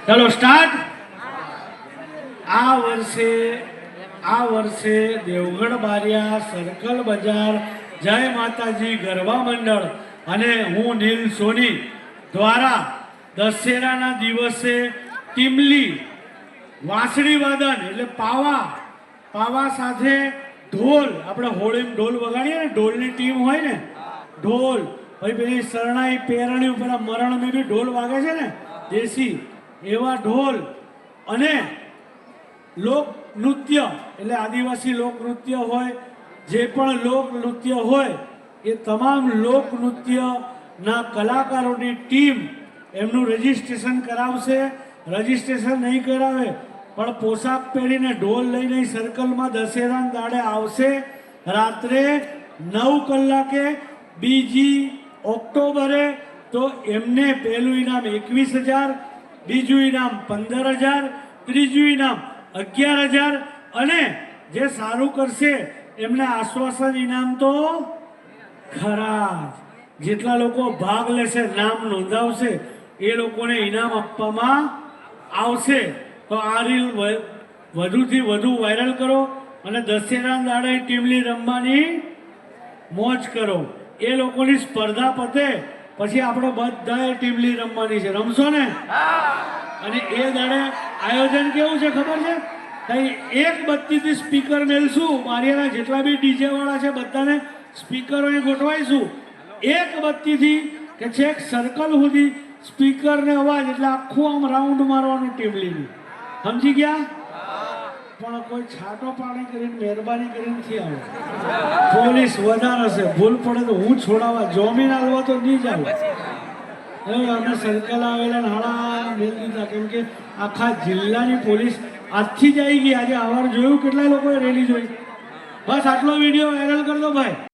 चलो स्टार्ट। आ वर्षे देवगढ़ बारिया सर्कल बजार जय माताजी गरबा मंडल अने हूँ नील सोनी द्वारा दशेराना दिवसे टीमली वासड़ी वादन एटले पावा पावा साथे ढोल આપણે હોળીમાં ઢોલ વગાડીએ ને ઢોલની ટીમ હોય ને ઢોલ ભાઈ પેલી શરણાઈ પેરણી ઉપર મરણમાં બી ઢોલ વાગે છે ને દેશી એવા ઢોલ અને લોક નૃત્ય એટલે આદિવાસી લોક નૃત્ય હોય જે પણ લોક નૃત્ય હોય એ તમામ લોક નૃત્યના કલાકારોની ટીમ એમનું રજીસ્ટ્રેશન કરાવશે। રજીસ્ટ્રેશન નહીં કરાવે પણ પોશાક પહેરીને ઢોલ લઈને સર્કલમાં દશેરાના દાડે આવશે। રાત્રે 9 કલાકે 2 ઓક્ટોબરે તો એમને પહેલું ઇનામ 21,000, બીજું ઇનામ 15,000, ત્રીજું ઇનામ 11,000 અને જે સારું કરશે એમને આશ્વાસન ઇનામ તો ખરા જેટલા લોકો ભાગ લેશે નામ નોંધાવશે એ લોકોને ઇનામ આપવામાં આવશે। तो आ रील વધુથી વધુ વાયરल करो અને દશેરાના દાડે ટીમલી રમવાની મોજ કરો। એ લોકોની સ્પર્ધા પતે પછી આપણે બધાએ ટીમલી રમવાની છે। રમશો ને? અને એ દાડે આયોજન કેવું છે ખબર છે? કઈ એક બત્તીથી સ્પીકર મેલશું બારિયાના જેટલા બી ડીજે વાળા છે બધાને સ્પીકરો અહીં ગોઠવાઈશું। એક બત્તીથી કે છેક સર્કલ સુધી સ્પીકરને અવાજ એટલે આખું આમ રાઉન્ડ મારવાનું ટીમલીનું। समझी गया? पण कोई छाटो पाणी करीने मेहरबानी करीने थी आवे। पोलीस वधारे छे भूल पड़े तो हूँ छोड़ावा जमीन आलवा तो नहीं जाऊँ। अमे सर्कल आवेला हाड़ा मेल दीधा केम के आखा जिल्लानी पोलीस आजथी ज आई गई। आज आवार जोयुं केटला लोकोए रेली जोई। बस आटलो विडियो वायरल कर दो भाई।